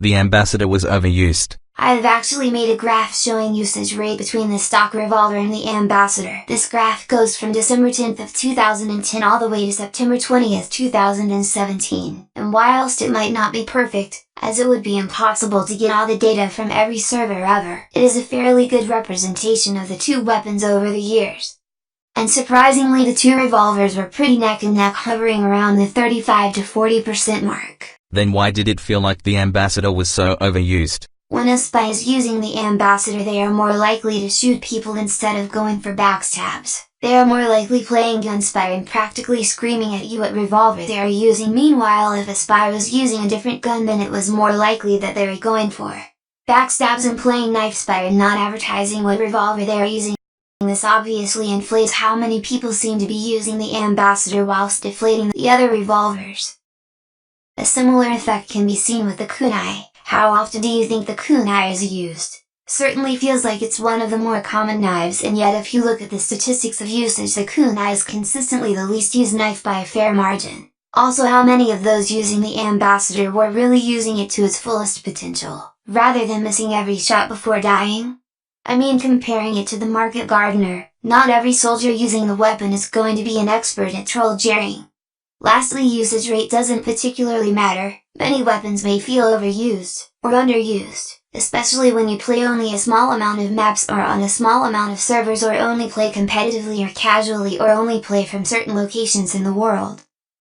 The ambassador was overused. I've actually made a graph showing usage rate between the stock revolver and the ambassador. This graph goes from December 10th of 2010 all the way to September 20th, 2017. And whilst it might not be perfect, as it would be impossible to get all the data from every server ever, it is a fairly good representation of the two weapons over the years. And surprisingly, the two revolvers were pretty neck and neck, hovering around the 35 to 40% mark. Then why did it feel like the ambassador was so overused? When a spy is using the ambassador, they are more likely to shoot people instead of going for backstabs. They are more likely playing gunspy and practically screaming at you what revolver they are using. Meanwhile, if a spy was using a different gun, then it was more likely that they were going for backstabs and playing knife spy and not advertising what revolver they are using. This obviously inflates how many people seem to be using the ambassador whilst deflating the other revolvers. A similar effect can be seen with the kunai. How often do you think the kunai is used? Certainly feels like it's one of the more common knives, and yet if you look at the statistics of usage, the kunai is consistently the least used knife by a fair margin. Also, how many of those using the ambassador were really using it to its fullest potential, rather than missing every shot before dying? I mean, comparing it to the market gardener, not every soldier using the weapon is going to be an expert at troll jaring. Lastly, usage rate doesn't particularly matter. Many weapons may feel overused, or underused, especially when you play only a small amount of maps or on a small amount of servers, or only play competitively or casually, or only play from certain locations in the world.